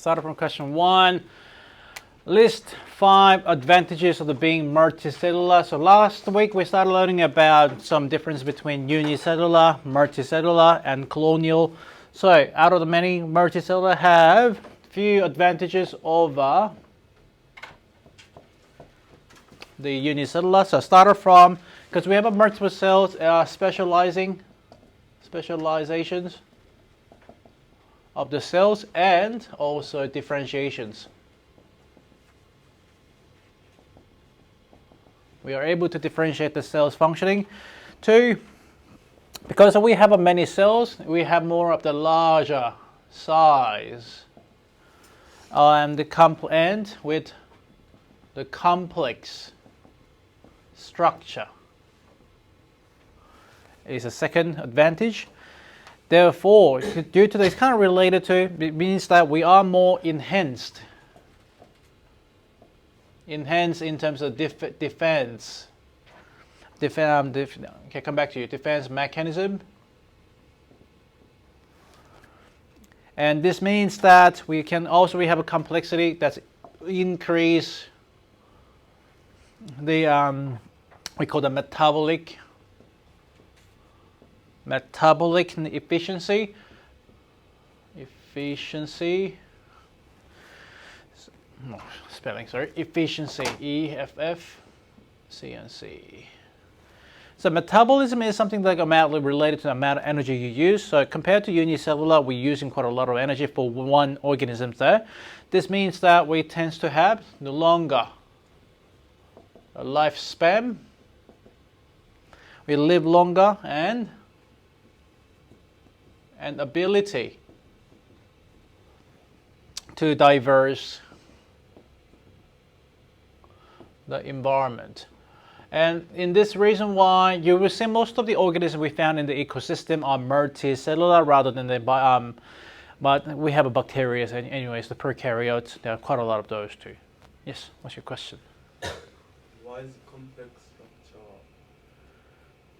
Starting from question 1. List 5 advantages of being multicellular. So last week we started learning about some difference between unicellular, multicellular, and colonial. So out of the many, multicellular have few advantages over the unicellular. So started from, because we have a multiple cells, specializations of the cells and also differentiations. We are able to differentiate the cells functioning. 2, because we have many cells, we have more of the larger size and with the complex structure is a second advantage. Therefore, due to this, kind of related to, it means that we are more enhanced in terms of defense. Okay, come back to you. Defense mechanism. And this means that we have a complexity that's increase the we call the metabolic efficiency. Efficiency, E-F-F-C-N-C. So metabolism is something like related to the amount of energy you use. So compared to unicellular, we're using quite a lot of energy for one organism there. This means that we tend to have the longer lifespan. We live longer and ability to diverse the environment. And in this reason why you will see most of the organisms we found in the ecosystem are multicellular rather than but we have a bacteria anyways, the prokaryotes, there are quite a lot of those too. Yes, what's your question? Why is complex structure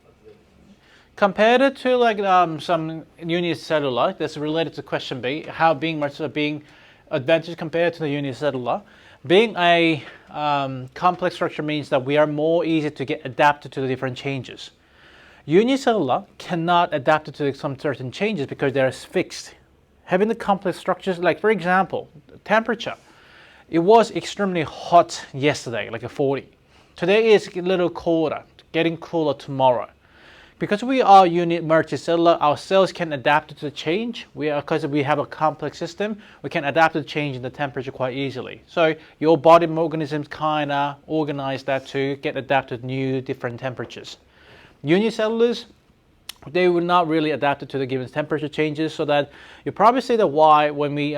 advantage? Compared to like some unicellular, that's related to question B, how being advantage compared to the unicellular. Being a complex structure means that we are more easy to get adapted to the different changes. Unicellular cannot adapt to some certain changes because they're fixed. Having the complex structures, like for example, temperature. It was extremely hot yesterday, like a 40. Today is a little colder, getting cooler tomorrow. Because we are multicellular, our cells can adapt to the change. Because we have a complex system, we can adapt to the change in the temperature quite easily. So your body organisms kind of organize that to get adapted to new different temperatures. Unicellulars, they will not really adapt to the given temperature changes, so that you probably see that why when we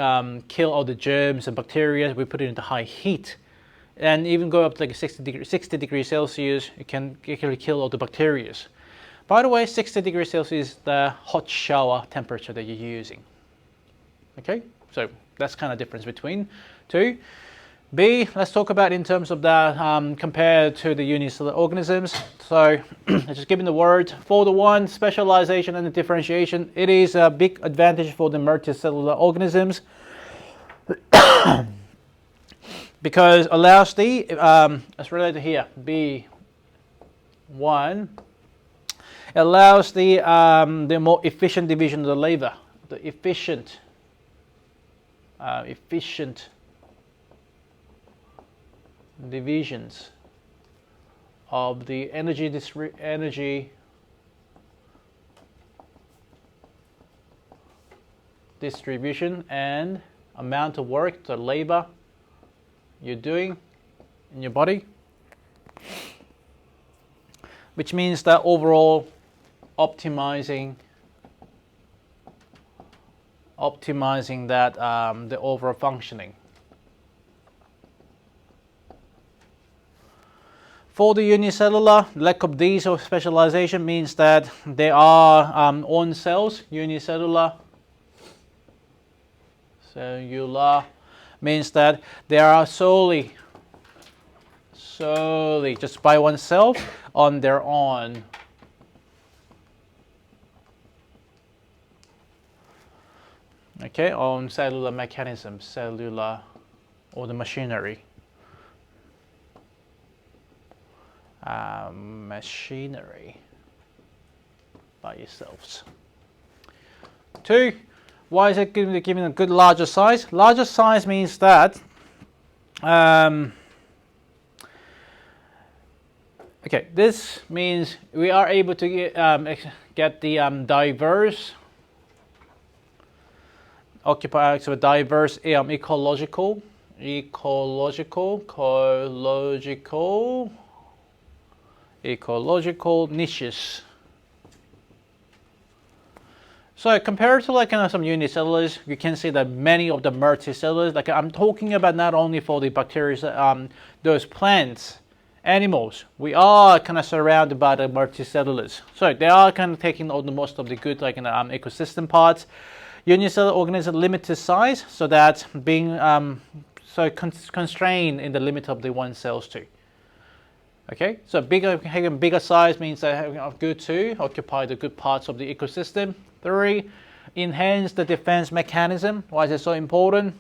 kill all the germs and bacteria, we put it into high heat. And even go up to like 60 degrees Celsius, it can kill all the bacteria. By the way, 60 degrees Celsius is the hot shower temperature that you're using. Okay, so that's kind of difference between two. B, let's talk about in terms of that compared to the unicellular organisms. So just giving the word for the one, specialization and the differentiation, it is a big advantage for the multicellular organisms because allows the, it's related here, B1, allows the more efficient division of the labor, the efficient divisions of the energy distribution and amount of work, the labor you're doing in your body, which means that overall optimizing that the overall functioning. For the unicellular, lack of these or specialization means that they are on cells. Unicellular means that they are solely just by oneself on their own. okay, on cellular mechanism, cellular or the machinery. Machinery by yourselves. 2, why is it giving a good larger size? Larger size means that okay, this means we are able to get the diverse occupier, so diverse ecological niches. So compared to like some unicellulars, you can see that many of the multicellulars, like I'm talking about not only for the bacteria, those plants, animals, we are kind of surrounded by the multicellulars. So they are kind of taking all the most of the good like ecosystem parts. Unicellular organism limited size, so that being constrained in the limit of the one cells too. Okay, so bigger size means that having good to occupy the good parts of the ecosystem. 3, enhance the defense mechanism. Why is it so important?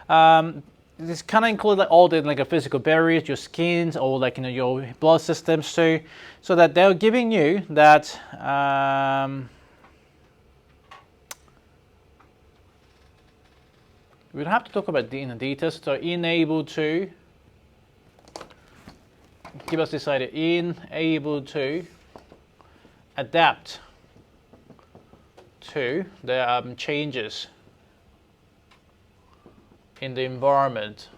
This kind of includes like all the like physical barriers, your skins, or like your blood systems too, so that they're giving you that. We'd have to talk about the details. So enable to give us this idea. Able to adapt to the changes in the environment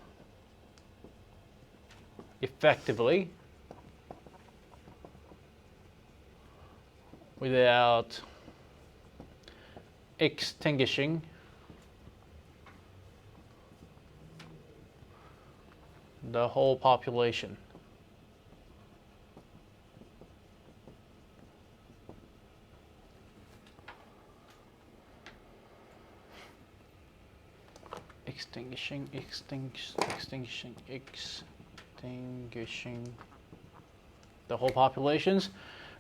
effectively without extinguishing the whole population. Extinguishing the whole populations.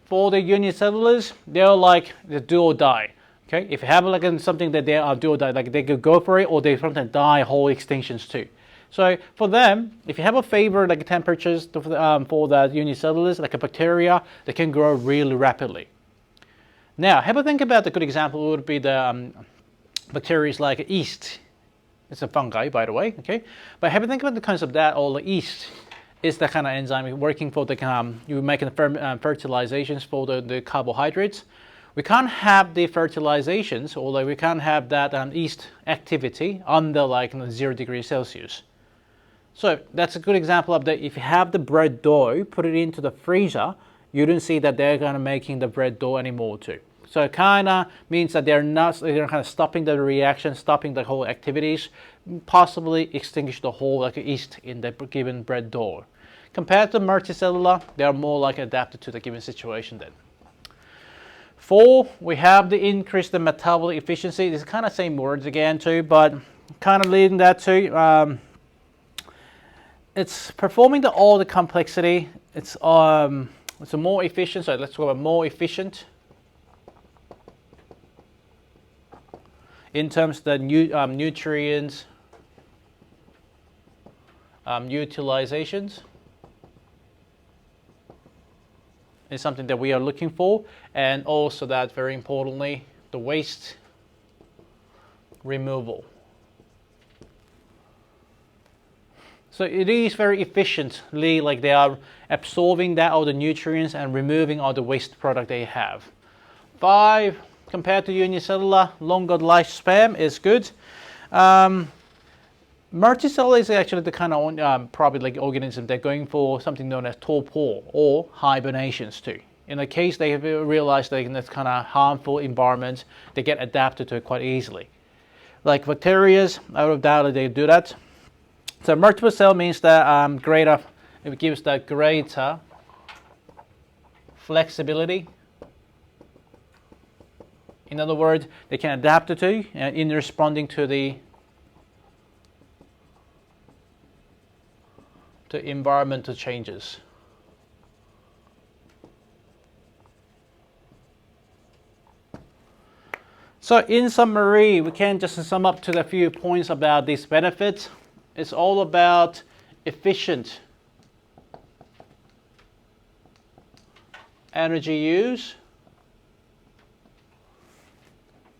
For the unicellulars, they're like the do or die. Okay, if you have like something that they are do or die, like they could go for it, or they sometimes die whole extinctions too. So for them, if you have a favorite like temperatures for the unicellulars, like a bacteria, they can grow really rapidly. Now, have a think about the good example would be the bacteria like yeast. It's a fungi, by the way, okay? But have a think about the concept that all the yeast is the kind of enzyme working for the you making fertilizations for the carbohydrates. We can't have the fertilizations, or like we can't have that yeast activity under like 0 degrees Celsius. So that's a good example of that. If you have the bread dough, put it into the freezer, you don't see that they're kind of making the bread dough anymore too. So it kind of means that they're kind of stopping the reaction, stopping the whole activities, possibly extinguish the whole like yeast in the given bread dough. Compared to multicellular, they are more like adapted to the given situation then. 4, we have the increase the metabolic efficiency. It's kind of same words again too, but kind of leading that to it's performing all the complexity. It's a more efficient. So let's talk about more efficient in terms of the nutrients utilizations. Is something that we are looking for, and also that very importantly, the waste removal. So it is very efficiently, like they are absorbing that all the nutrients and removing all the waste product they have. 5, compared to unicellular, longer lifespan is good. Multicellular is actually the kind of probably like organism they're going for something known as torpor or hibernations too. In the case they have realized that in this kind of harmful environment, they get adapted to it quite easily. Like bacteria, out of doubt they do that. So multiple cell means that it gives that greater flexibility. In other words, they can adapt it to in responding to the environmental changes. So in summary, we can just sum up to a few points about these benefits. It's all about efficient energy use,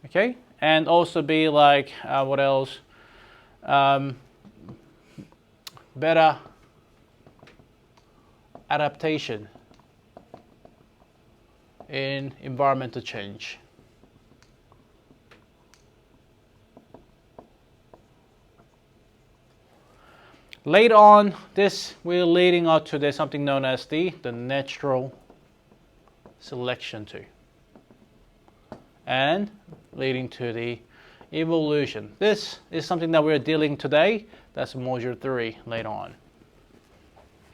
okay, and also be like what else? Better adaptation in environmental change. Later on, this we're leading up to there's something known as the natural selection too, and leading to the evolution. This is something that we're dealing today. That's module 3 later on.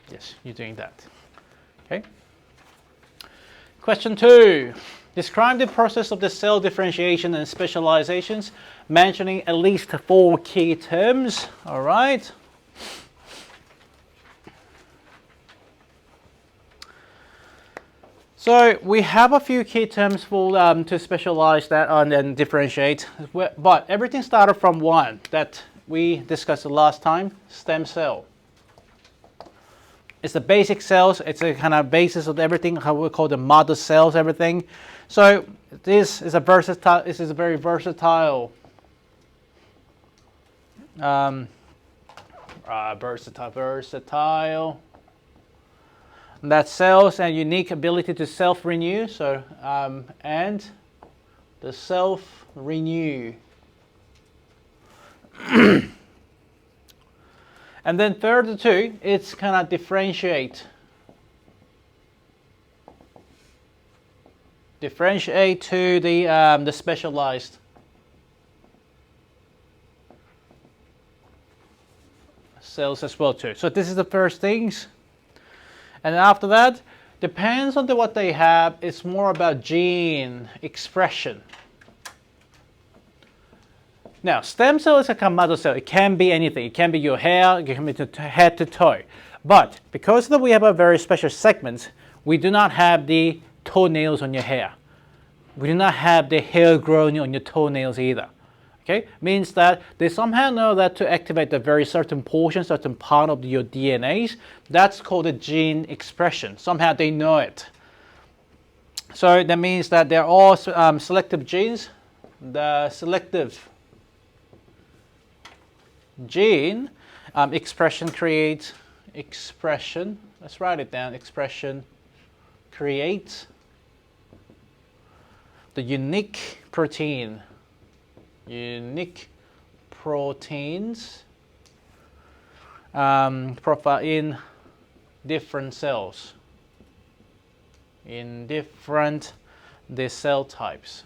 Yes, you're doing that. Okay. Question 2. Describe the process of the cell differentiation and specializations, mentioning at least 4 key terms. All right. So we have a few key terms for to specialize that and then differentiate, but everything started from one that we discussed the last time: stem cell. It's the basic cells. It's a kind of basis of everything. How we call the mother cells, everything. So this is a versatile. This is a very versatile. Versatile. That cells and unique ability to self-renew. So and the self-renew. And then third two, it's kind of differentiate. Differentiate to the specialized. Cells as well too. So this is the first things. And after that, depends on what they have, it's more about gene expression. Now, stem cell is like a mother cell. It can be anything. It can be your hair, it can be head to toe. But because we have a very special segment, we do not have the toenails on your hair. We do not have the hair growing on your toenails either. Okay, means that they somehow know that to activate a very certain portion, certain part of your DNAs, that's called a gene expression. Somehow they know it. So that means that they're all selective genes. The selective gene expression creates expression. Let's write it down. Expression creates the unique protein. Unique proteins profile in different cells, in different the cell types.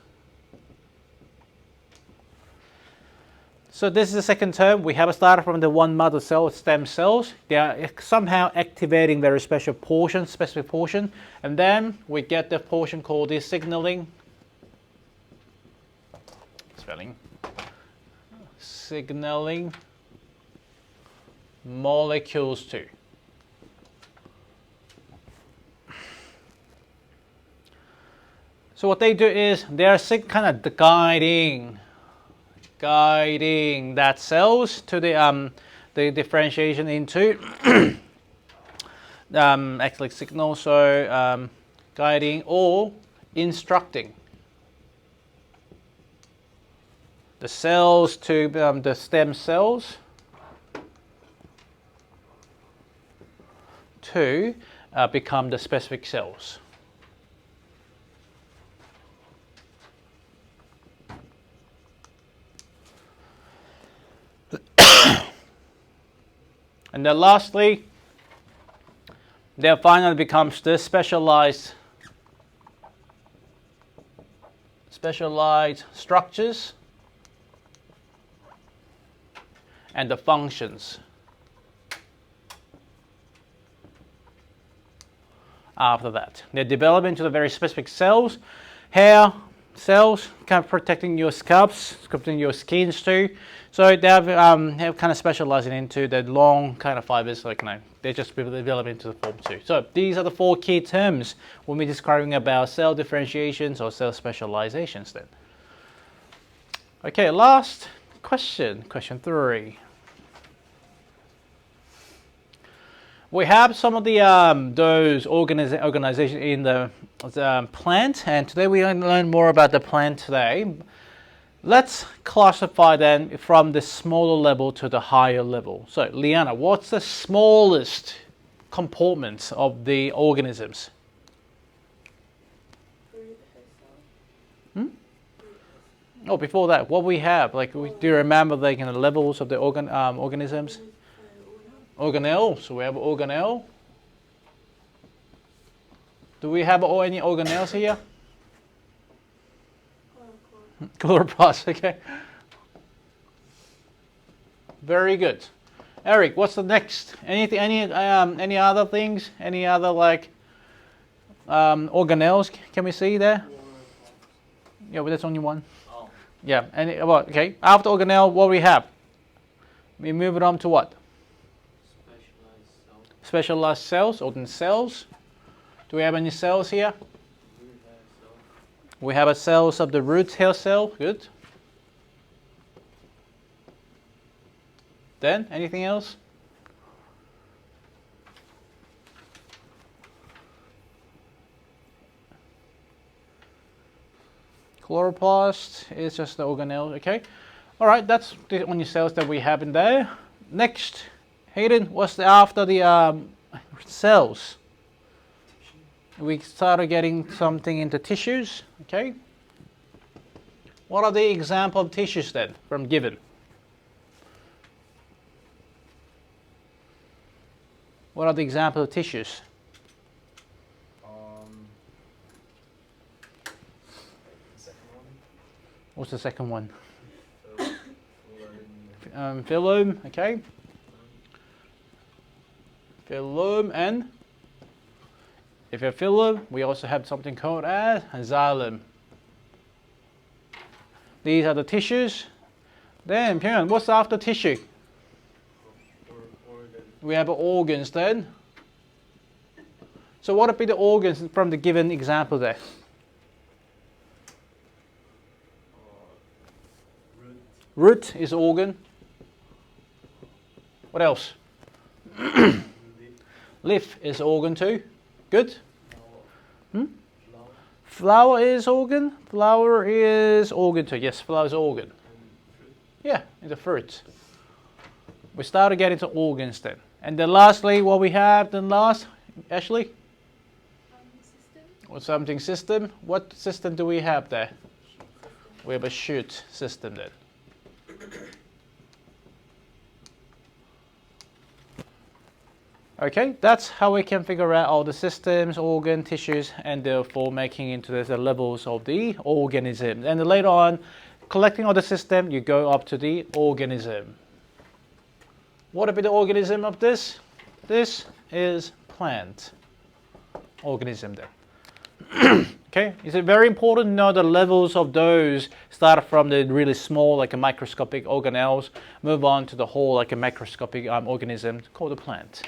So this is the second term. We have started from the one mother cell, stem cells. They are somehow activating very special portion, specific portion, and then we get the portion called the signaling. Signaling molecules too. So what they do is they're kind of guiding that cells to the differentiation into actually signal. So guiding or instructing the cells to the stem cells to become the specific cells. And then lastly, there finally becomes the specialized structures and the functions. After that, they develop into the very specific cells, hair cells, kind of protecting your scalps, protecting your skins too. So they have kind of specializing into the long kind of fibers, like they just develop into the form too. So these are the 4 key terms when we're describing about cell differentiations or cell specializations then. Okay, last question, question 3. We have some of the those organizations in the plant, and today we're going to learn more about the plant today. Let's classify them from the smaller level to the higher level. So, Liana, what's the smallest compartment of the organisms? Oh, before that, what we have, like, do you remember the kind of levels of the organisms? Organelle. So we have organelle. Do we have any organelles here? Chloroplast. Okay. Very good. Eric, what's the next? Anything? Any other things? Any other like organelles? Can we see there? Yeah, but that's only one. Oh. Yeah. Well, okay. After organelle, what we have? We move it on to what? Specialized cells, organ cells. Do we have any cells here? We have a cells of the root hair cell. Good. Then anything else? Chloroplast is just the organelle. Okay. All right. That's the only cells that we have in there. Next. Hayden, what's after the cells? We started getting something into tissues, okay? What are the example of tissues then from given? What are the example of tissues? The second one. What's the second one? Phylum, okay. Phylum, and if you have phylum, we also have something called as xylem. These are the tissues. Then, Pyongyang, what's after tissue? Organ. We have organs then. So what would be the organs from the given example there? Root. Root is organ. What else? Leaf is organ too. Good. Flower. Flower is organ. Flower is organ too. Yes, flower is organ. Yeah, it's a fruit. We started getting to organs then. And then lastly, what we have then last, Ashley? Or something system. What system do we have there? We have a shoot system then. Okay, that's how we can figure out all the systems, organ, tissues, and therefore making into the levels of the organism. And then later on, collecting all the system, you go up to the organism. What would be the organism of this? This is plant organism there. Okay, it's very important to know the levels of those. Start from the really small, like a microscopic organelles, move on to the whole, like a macroscopic organism called a plant.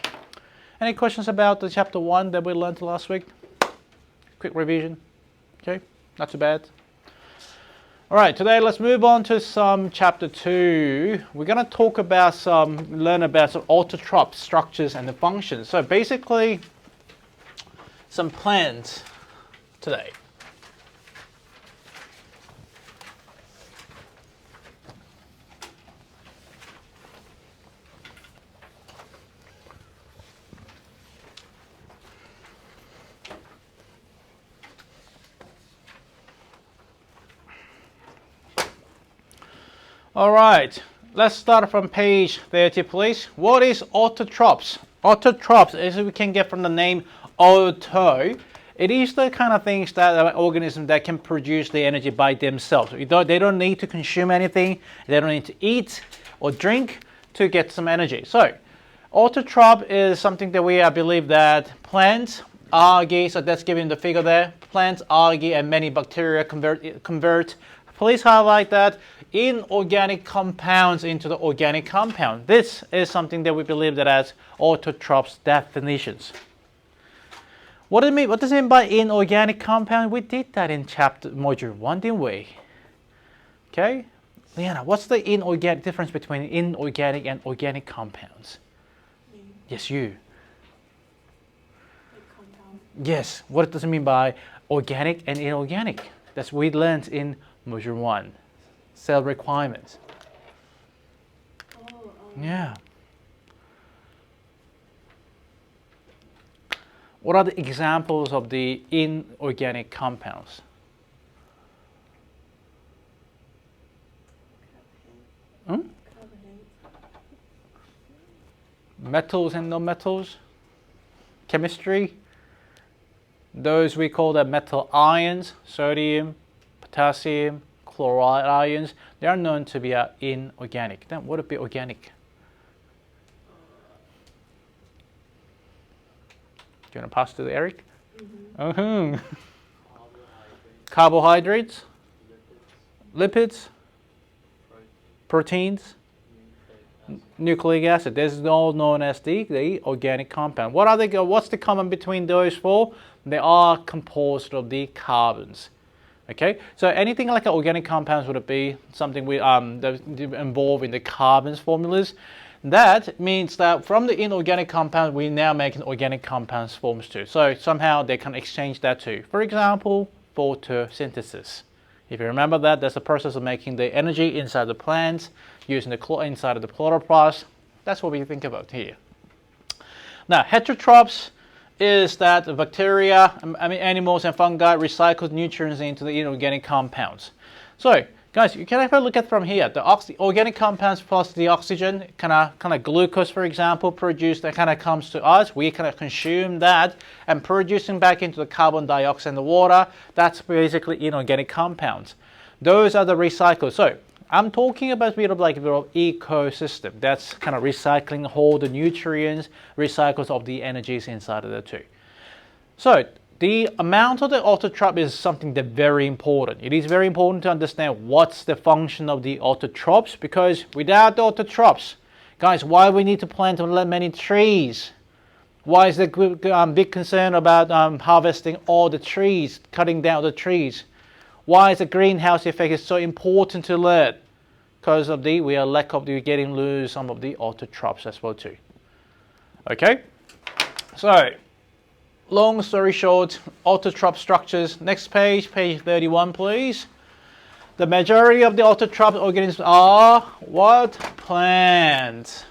Any questions about the chapter 1 that we learned last week? Quick revision. Okay, not too bad. All right, today let's move on to some chapter 2. We're going to talk about learn about some autotroph structures and the functions. So basically, some plants today. All right, let's start from page 30, please. What is autotrophs? Autotrophs, as we can get from the name auto, it is the kind of things that organisms that can produce the energy by themselves. They don't need to consume anything. They don't need to eat or drink to get some energy. So, autotroph is something that we believe that plants, algae, so that's given the figure there. Plants, algae, and many bacteria convert. Please highlight that inorganic compounds into the organic compound. This is something that we believe that as autotrophs definitions. What does it mean? What does it mean by inorganic compound? We did that in chapter module 1, didn't we? Okay. Leanna, what's the inorganic difference between inorganic and organic compounds? Me, Yes, you. like compound. Yes, what does it mean by organic and inorganic? That's what we learned in Module 1, cell requirements. Oh, Yeah. What are the examples of the inorganic compounds? Hmm? carbonate. Metals and non-metals? Chemistry? Those we call the metal ions, sodium, potassium, chloride ions. They are known to be inorganic. Then what would be organic? Do you want to pass to Eric? Mm-hmm. Carbohydrates, lipids, Lipids, proteins, nucleic acid. nucleic acid. This is all known as the organic compound. What are they? What's the common between those four? They are composed of the carbons. Okay, so anything like an organic compounds would be something we that involve in the carbons formulas. That means that from the inorganic compound, we now make an organic compounds forms too. So somehow they can exchange that too. For example, photosynthesis. If you remember that, that's the process of making the energy inside the plants using the inside of the chloroplast. That's what we think about here. Now, heterotrophs is that the bacteria, animals and fungi recycle nutrients into the inorganic compounds. So, guys, you can have a look at from here. The organic compounds plus the oxygen, kind of glucose, for example, produced that kind of comes to us. We kind of consume that and producing back into the carbon dioxide and the water. That's basically inorganic compounds. Those are the recycled. So, I'm talking about a bit of like a ecosystem. That's kind of recycling all the nutrients, recycles of the energies inside of the two. So the amount of the autotroph is something that's very important. It is very important to understand what's the function of the autotrophs, because without the autotrophs, guys, why we need to plant many trees? Why is the big concern about harvesting all the trees, cutting down the trees? Why is the greenhouse effect is so important to learn? Because of we are lack of getting lose some of the autotrophs as well too. Okay, so long story short, autotroph structures. Next page, page 31, please. The majority of the autotroph organisms are what? Plants.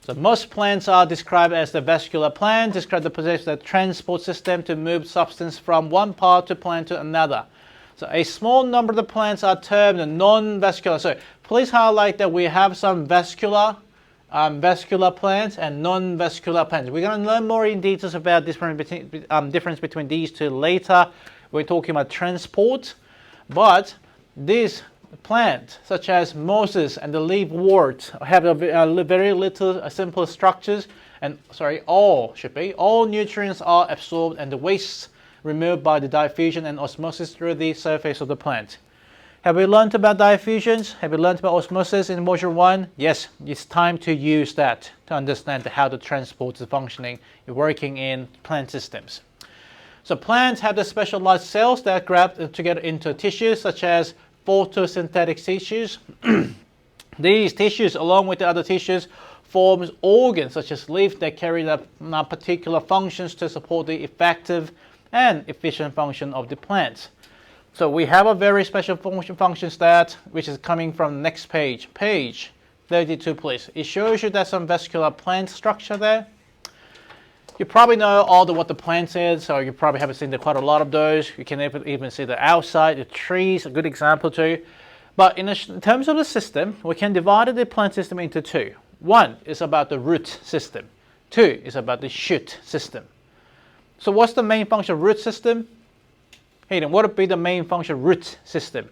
So most plants are described as the vascular plant, describe the possess the transport system to move substance from one part of plant to another. So a small number of the plants are termed non-vascular. So please highlight that we have some vascular plants and non-vascular plants. We're going to learn more in details about difference between these two later. We're talking about transport, but these plants, such as mosses and the leafwort, have a very little simple structures. And all nutrients are absorbed and the wastes removed by the diffusion and osmosis through the surface of the plant. Have we learned about diffusions? Have we learned about osmosis in Module 1? Yes, it's time to use that to understand how the transport is functioning, working in plant systems. So plants have the specialized cells that grab together into tissues, such as photosynthetic tissues. These tissues, along with the other tissues, forms organs such as leaf that carry the particular functions to support the effective and efficient function of the plants. So we have a very special function stat, which is coming from the next page, page 32, please. It shows you that some vascular plant structure there. You probably know what the plant is, so you probably haven't seen quite a lot of those. You can even see the outside, the trees, a good example too. But in terms of the system, we can divide the plant system into two. One is about the root system. Two is about the shoot system. So what's the main function of root system? Hayden, what would be the main function of root system?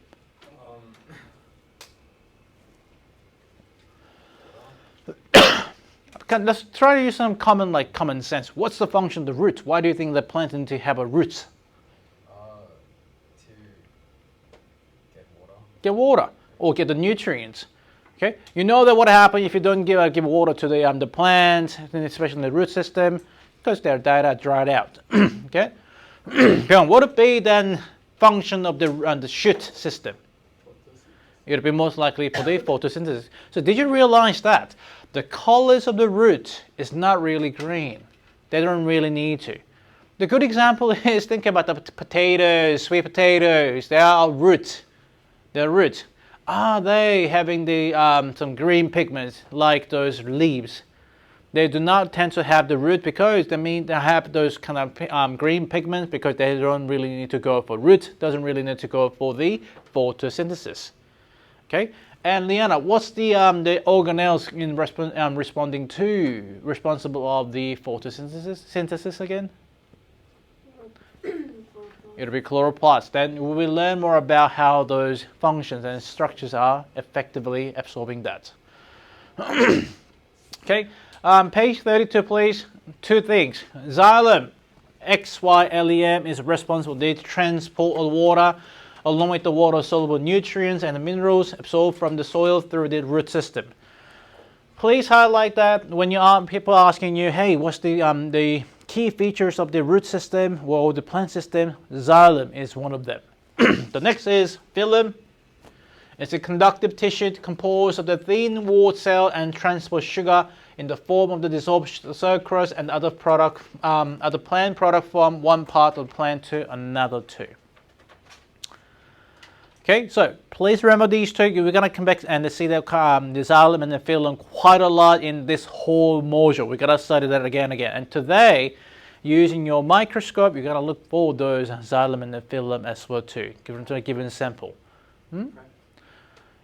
Let's try to use some common sense. What's the function of the root? Why do you think the plant needs to have a root? To get water. Get water or get the nutrients. Okay, you know that what happens if you don't give water to the plant, especially in the root system, because they're dried out. Okay, what would be then function of the shoot system? It would be most likely for the photosynthesis. So did you realize that the colors of the root is not really green? They don't really need to. The good example is think about the potatoes, sweet potatoes. They are root. They're root. Are they having the some green pigments like those leaves? They do not tend to have the root because they have those kind of green pigments because they don't really need to go for root. Doesn't really need to go for the photosynthesis. Okay. And Liana, what's the organelles in responding to responsible of the photosynthesis again? It'll be chloroplasts. Then we will learn more about how those functions and structures are effectively absorbing that. Okay, page 32, please. Two things. Xylem, XYLEM, is responsible for the transport of water along with the water-soluble nutrients and the minerals absorbed from the soil through the root system. Please highlight that when people are asking you, hey, what's the key features of the root system or the plant system? Xylem is one of them. The next is phloem. It's a conductive tissue composed of the thin walled cell and transport sugar in the form of the dissolved sucrose and other plant product from one part of the plant to another too. Okay, so please remember these two. We're going to come back and see the xylem and the phloem quite a lot in this whole module. We're going to study that again and again. And today, using your microscope, you're going to look for those xylem and the phloem as well too, given a sample.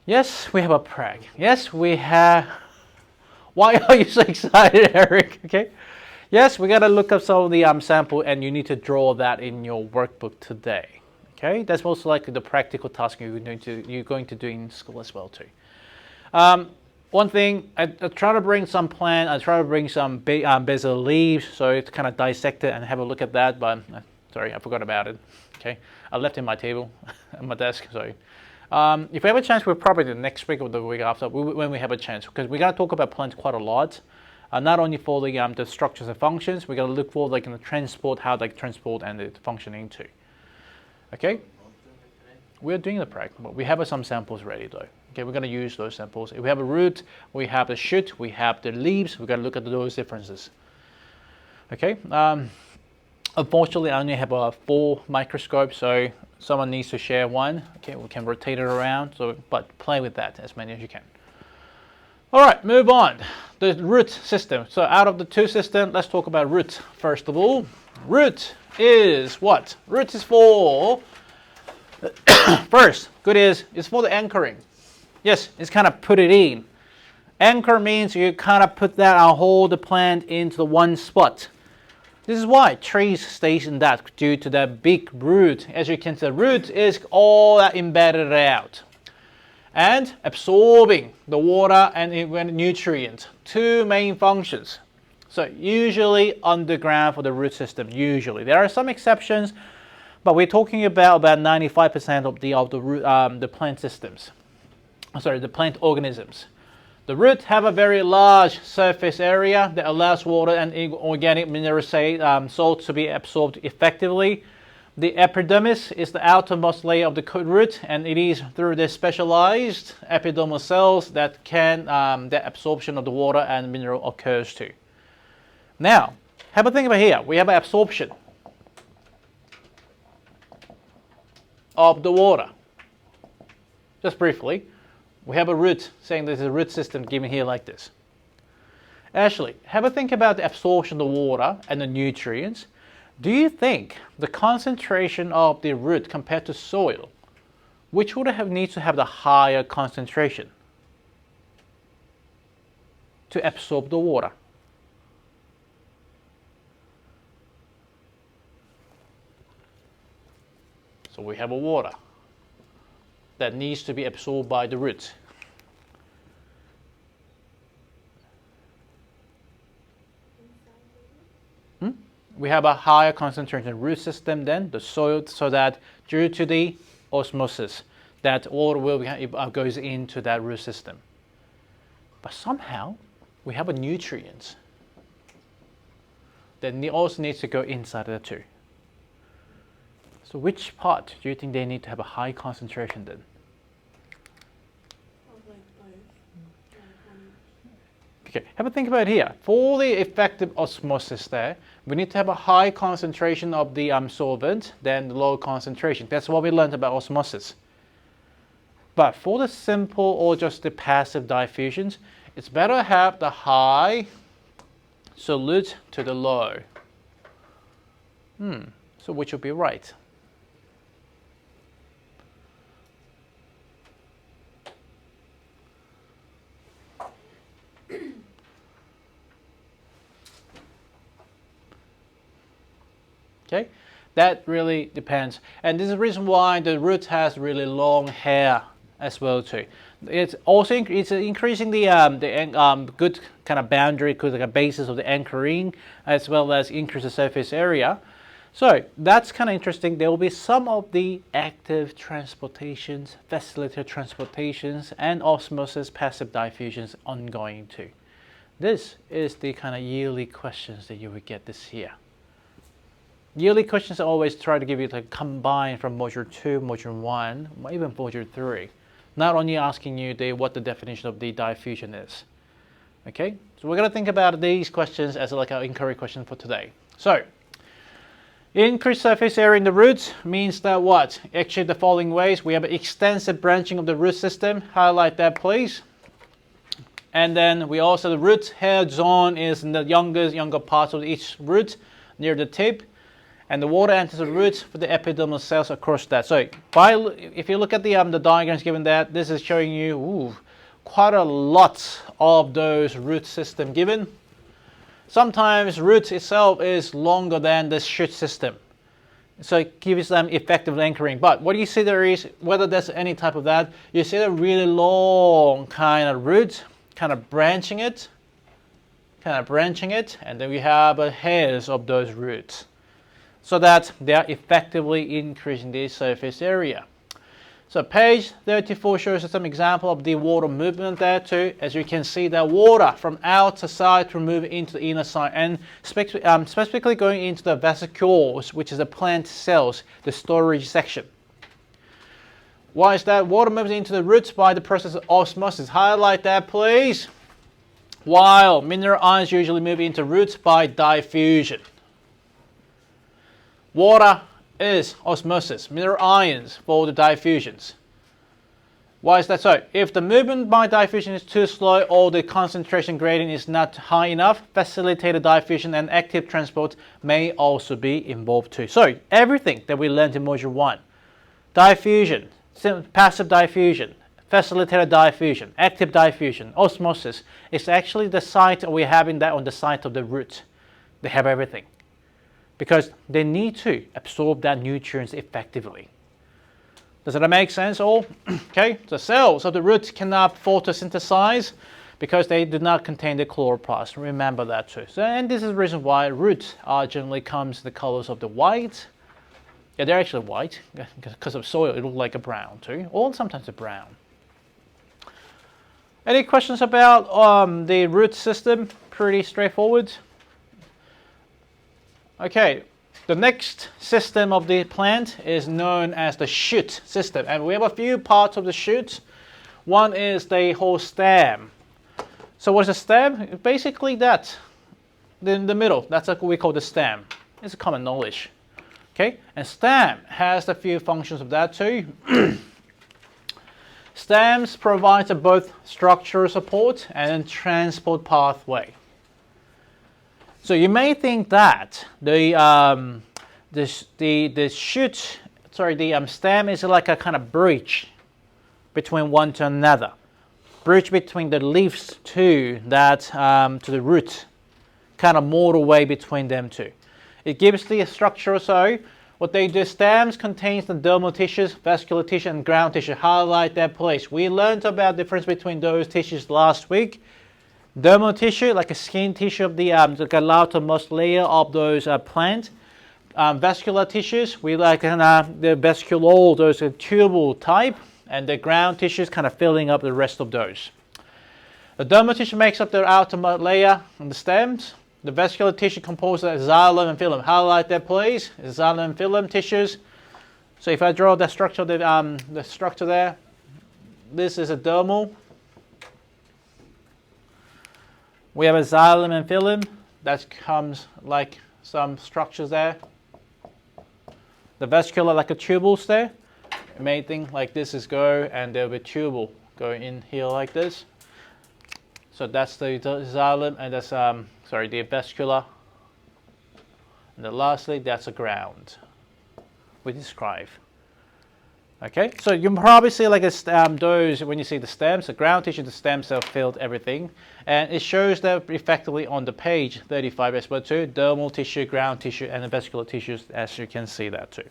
Yes, we have a prag. Yes, we have. Why are you so excited, Eric? Okay. Yes, we got to look up some of the sample, and you need to draw that in your workbook today. Okay, that's most likely the practical task you're going to do in school as well too. One thing, I try to bring some plant, I try to bring some basil leaves, so it's kind of dissect it and have a look at that, but sorry, I forgot about it. Okay, I left it on my table, on my desk, sorry. If we have a chance, we'll probably do next week or the week after, when we have a chance, because we got to talk about plants quite a lot. Not only for the structures and functions, we got to look for like in the transport, how they transport and the functioning too. Okay, we're doing the practice, but we have some samples ready though. Okay, we're going to use those samples. If we have a root, we have the shoot, we have the leaves, we've got to look at those differences. Okay, unfortunately I only have 4 microscopes, so someone needs to share one. Okay, we can rotate it around, but play with that as many as you can. All right, move on. The root system. So out of the 2 systems, let's talk about root first of all. Root is what? Root is for, first, it's for the anchoring. Yes, it's kind of put it in. Anchor means you kind of put that and hold the plant into the one spot. This is why trees stays in that, due to that big root. As you can see, the root is all that embedded out and absorbing the water and nutrients. 2 main functions. So usually underground for the root system, usually. There are some exceptions, but we're talking about 95% of the plant systems. Sorry, the plant organisms. The root have a very large surface area that allows water and organic mineral salts to be absorbed effectively. The epidermis is the outermost layer of the root, and it is through the specialized epidermal cells that the absorption of the water and mineral occurs to. Now, have a think about here. We have an absorption of the water. Just briefly, we have a root, saying there's a root system given here like this. Ashley, have a think about the absorption of the water and the nutrients. Do you think the concentration of the root compared to soil, which would need to have the higher concentration to absorb the water? So we have a water that needs to be absorbed by the roots. We have a higher concentration root system than the soil, so that due to the osmosis, that water goes into that root system. But somehow we have a nutrients that also needs to go inside of the two. So which part do you think they need to have a high concentration then? Okay, have a think about it here. For the effective osmosis there, we need to have a high concentration of the solvent than the low concentration. That's what we learned about osmosis. But for the simple or just the passive diffusions, it's better to have the high solute to the low. So which would be right? Okay, that really depends, and this is the reason why the root has really long hair as well too. It's also increasing the good kind of boundary, good like a basis of the anchoring, as well as increase the surface area. So that's kind of interesting. There will be some of the active transportations, facilitated transportations, and osmosis passive diffusions ongoing too. This is the kind of yearly questions that you would get this year. Yearly questions always try to give you like combine from module 2, module 1, even module 3. Not only asking you what the definition of the diffusion is. Okay, so we're going to think about these questions as like an inquiry question for today. So, increased surface area in the roots means that what? Actually the following ways. We have extensive branching of the root system. Highlight that please. And then we also, the root hair zone is in the younger parts of each root near the tip. And the water enters the roots for the epidermal cells across that. So if you look at the diagrams given that, this is showing you quite a lot of those root system given. Sometimes root itself is longer than the shoot system. So it gives them effective anchoring. But what you see there is, whether there's any type of that, you see a really long kind of root, kind of branching it, and then we have hairs of those roots, so that they are effectively increasing the surface area. So page 34 shows us some example of the water movement there too. As you can see, that water from outer side to move into the inner side, and specifically going into the vesicles, which is the plant cells, the storage section. Why is that? Water moves into the roots by the process of osmosis. Highlight that please. While mineral ions usually move into roots by diffusion. Water is osmosis, mineral ions for the diffusions. Why is that so? If the movement by diffusion is too slow or the concentration gradient is not high enough, facilitated diffusion and active transport may also be involved too. So everything that we learned in module 1, diffusion, passive diffusion, facilitated diffusion, active diffusion, osmosis, is actually the site we're having that on the site of the root. They have everything, because they need to absorb that nutrients effectively. Does that make sense all? Okay, the cells of the root cannot photosynthesize because they do not contain the chloroplast. Remember that too. So, and this is the reason why roots generally comes in the colors of the white. Yeah, they're actually white because of soil. It looks like a brown too, or sometimes a brown. Any questions about the root system? Pretty straightforward. Okay, the next system of the plant is known as the shoot system, and we have a few parts of the shoot. One is the whole stem. So what's a stem? Basically that, in the middle, that's what we call the stem. It's a common knowledge. Okay, and stem has a few functions of that too. Stems provide both structural support and transport pathway. So you may think that the stem is like a kind of bridge between one to another, bridge between the leaves to the root, kind of motorway between them two. It gives the structure. So what they do, stems contains the dermal tissues, vascular tissue, and ground tissue. Highlight that place. We learned about the difference between those tissues last week. Dermal tissue, like a skin tissue of the outermost layer of those plant. Vascular tissues, we like the vasculole, those tubal type, and the ground tissues kind of filling up the rest of those. The dermal tissue makes up the outermost layer on the stems. The vascular tissue composed of xylem and phloem. Highlight that please. Xylem and phloem tissues. So if I draw the structure, the structure there, this is a dermal. We have a xylem and phylum. That comes like some structures there. The vascula like a tubules there. Main thing like this is go, and there'll be tubule going in here like this. So that's the xylem, and that's the vascula. And then lastly, that's a ground. We describe. Okay, so you can probably see like those when you see the stems, the ground tissue, the stem cell filled everything, and it shows that effectively on the page 35 as well too, dermal tissue, ground tissue, and the vascular tissues, as you can see that too.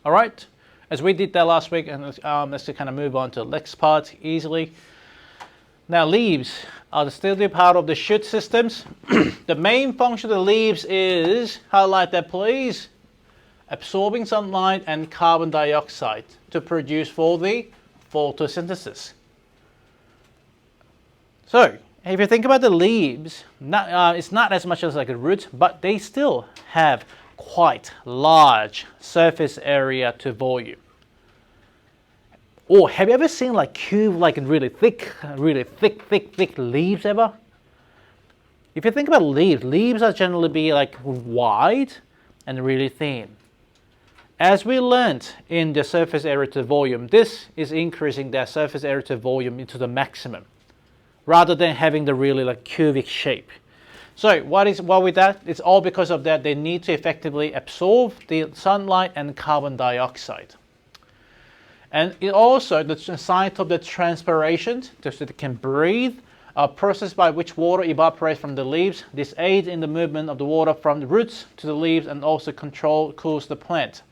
All right, as we did that last week, and let's kind of move on to the next part easily. Now, leaves are still the part of the shoot systems. The main function of the leaves is, highlight that please, absorbing sunlight and carbon dioxide to produce for the photosynthesis. So, if you think about the leaves, it's not as much as like a root, but they still have quite large surface area to volume. Or have you ever seen like cube, like really thick leaves ever? If you think about leaves, leaves are generally be like wide and really thin. As we learned in the surface area to volume, this is increasing that surface area to volume into the maximum, rather than having the really like cubic shape. So what with that? It's all because of that they need to effectively absorb the sunlight and carbon dioxide. And it also, the sign of the transpiration, so that it can breathe, a process by which water evaporates from the leaves. This aids in the movement of the water from the roots to the leaves and also cools the plant.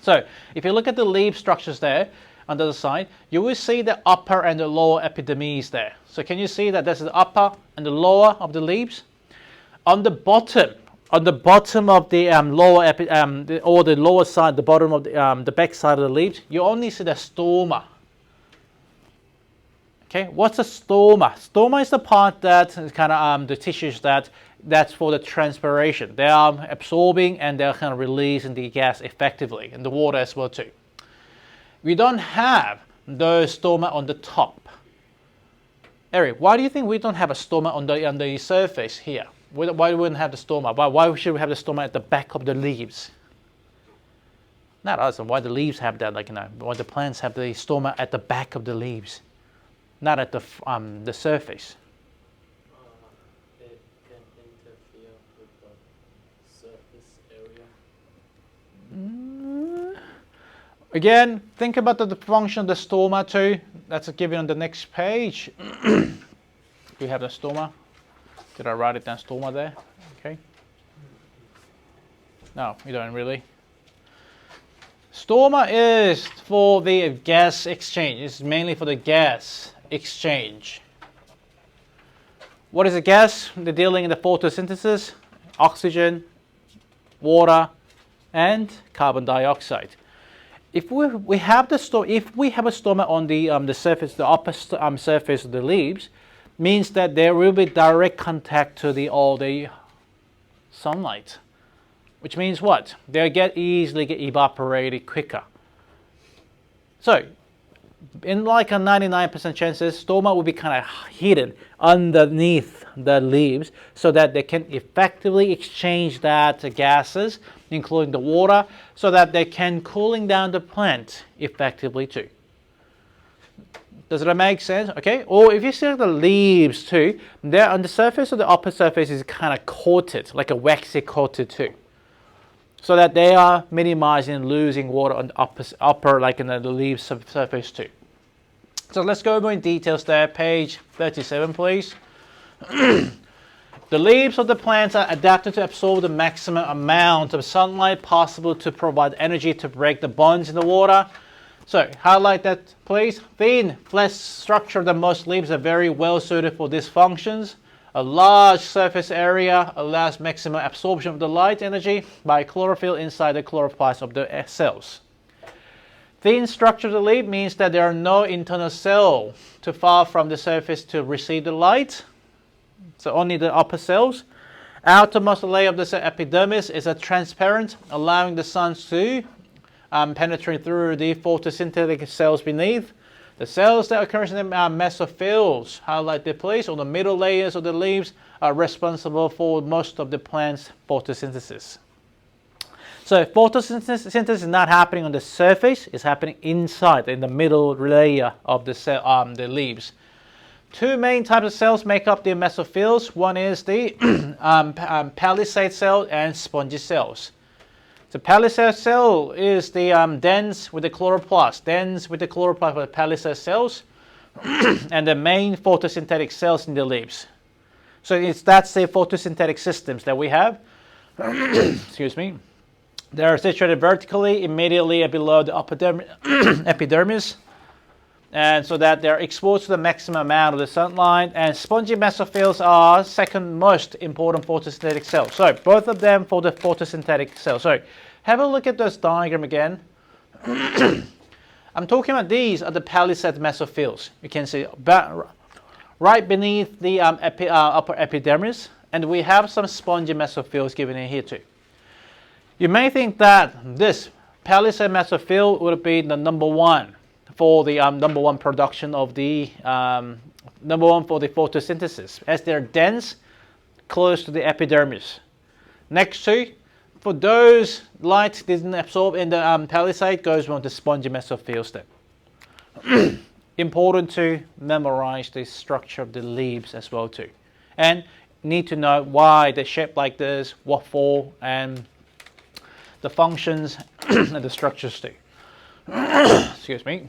So if you look at the leaf structures there on the other side, you will see the upper and the lower epidermis there. So can you see that this is the upper and the lower of the leaves? On the bottom of the or the lower side, the bottom of the back side of the leaves, you only see the stoma. Okay, what's a stoma? Stoma is the part that is kind of the tissues that's for the transpiration. They are absorbing and they're kind of releasing the gas effectively, and the water as well too. We don't have those stoma on the top. Eric, why do you think we don't have a stoma on the surface here? Why we wouldn't have the stoma? Why should we have the stoma at the back of the leaves? Not us, and why the leaves have that, like, why the plants have the stoma at the back of the leaves, not at the surface. It can interfere with the surface area. Again, think about the function of the stoma too. That's given on the next page. We have the stoma. Did I write it down, stoma there? Okay. No, you don't really. Stoma is for the gas exchange. It's mainly for the gas exchange. What is a gas? They're dealing in the photosynthesis, oxygen, water, and carbon dioxide. If we have a stoma on the surface, the upper surface of the leaves, means that there will be direct contact to all the sunlight, which means what? They easily get evaporated quicker. So, in like a 99% chances, stoma will be kind of hidden underneath the leaves so that they can effectively exchange that gases, including the water, so that they can cooling down the plant effectively too. Does that make sense? Okay. Or if you see the leaves too, they're on the surface of the upper surface is kind of coated, like a waxy coated too, so that they are minimizing losing water on the upper like in the leaves surface too. So let's go more in details there. Page 37, please. The leaves of the plants are adapted to absorb the maximum amount of sunlight possible to provide energy to break the bonds in the water. So highlight that please. Thin, flat structure of the most leaves are very well suited for these functions. A large surface area allows maximum absorption of the light energy by chlorophyll inside the chloroplasts of the cells. Thin structure of the leaf means that there are no internal cells too far from the surface to receive the light. So only the upper cells. Outermost layer of the epidermis is a transparent, allowing the sun to penetrate through the photosynthetic cells beneath. The cells that occur in the mesophyls, highlighted please, or the middle layers of the leaves, are responsible for most of the plant's photosynthesis. So photosynthesis is not happening on the surface, it's happening inside, in the middle layer of the leaves. Two main types of cells make up the mesophyls. One is the palisade cell and spongy cells. The palisade cell is the dense with the chloroplast, of the palisade cells, and the main photosynthetic cells in the leaves. So that's the photosynthetic systems that we have. Excuse me. They are situated vertically, immediately below the epidermis, and so that they're exposed to the maximum amount of the sunlight. And spongy mesophyls are second most important photosynthetic cells. So both of them for the photosynthetic cells. So have a look at this diagram again. I'm talking about these are the palisade mesophyls. You can see right beneath the upper epidermis, and we have some spongy mesophyls given in here too. You may think that this palisade mesophyl would be the number one for the number one production of the number one for the photosynthesis, as they're dense, close to the epidermis. Next to, for those light didn't absorb in the palisade, goes on to spongy mesophyls then. Important to memorize the structure of the leaves as well too, and need to know why they're shaped like this, what for, and the functions and the structures too. Excuse me.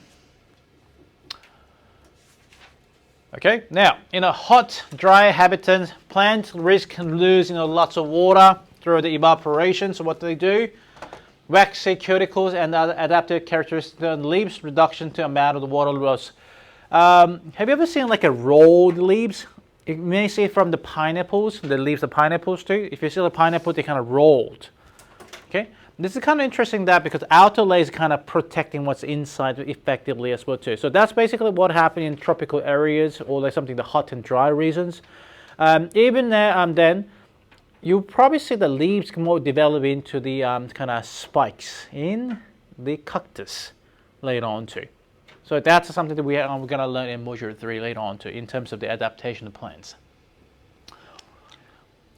Okay, now in a hot, dry habitat, plants risk losing lots of water through the evaporation. So what do? Waxy cuticles and other adaptive characteristics of the leaves, reduction to amount of the water loss. Have you ever seen like a rolled leaves? You may see it from the pineapples, the leaves of pineapples too. If you see the pineapple, they kind of rolled. Okay, this is kind of interesting that because outer layer is kind of protecting what's inside effectively as well too. So that's basically what happened in tropical areas or like something the hot and dry regions. Even there, then you probably see the leaves more develop into the kind of spikes in the cactus later on too. So that's something that we're going to learn in Module 3 later on too, in terms of the adaptation of plants.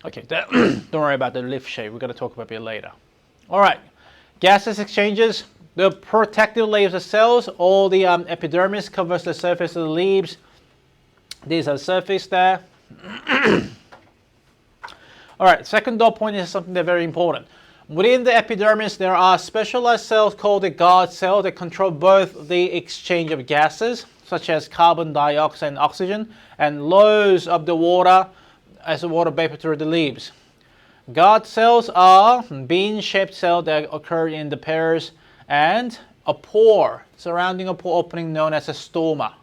Okay, don't worry about the leaf shape. We're going to talk about it later. All right, gaseous exchanges. The protective layers of cells, all the epidermis covers the surface of the leaves. These are surface there. All right, second dot point is something that's very important. Within the epidermis, there are specialized cells called the guard cell that control both the exchange of gases, such as carbon dioxide and oxygen, and loads of the water as a water vapor through the leaves. Guard cells are bean-shaped cells that occur in the pairs and a pore surrounding a pore opening known as a stoma.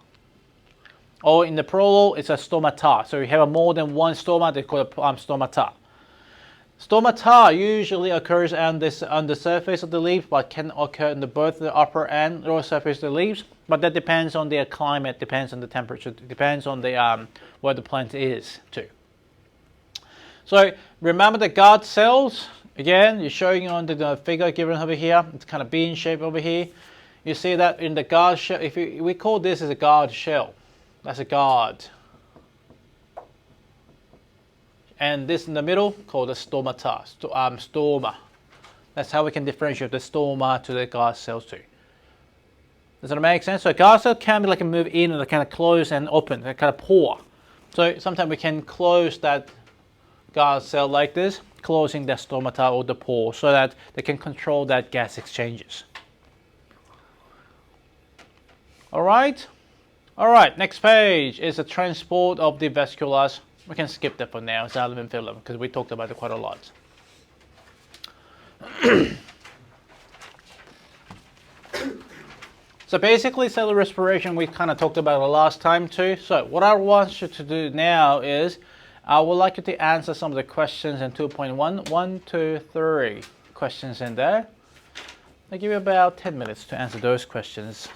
Or in the plural, it's a stomata. So you have more than one stoma, they call it stomata. Stomata usually occurs on the surface of the leaf, but can occur in both the upper and lower surface of the leaves. But that depends on the climate, depends on the temperature, depends on the where the plant is too. So remember the guard cells. Again, you're showing on the figure given over here. It's kind of bean shape over here. You see that in the guard shell. We call this as a guard shell. That's a guard. And this in the middle called the stomata. Stoma. That's how we can differentiate the stoma to the guard cells too. Does that make sense? So a guard cell can be like a move in and kind of close and open, kind of pore. So sometimes we can close that guard cell like this, closing the stomata or the pore so that they can control that gas exchanges. All right, next page is the transport of the vasculars. We can skip that for now, xylem and phloem, because we talked about it quite a lot. So basically cellular respiration we kind of talked about it last time too. So what I want you to do now is I would like you to answer some of the questions in 2.1, 1, 2, 3 questions in there. I'll give you about 10 minutes to answer those questions.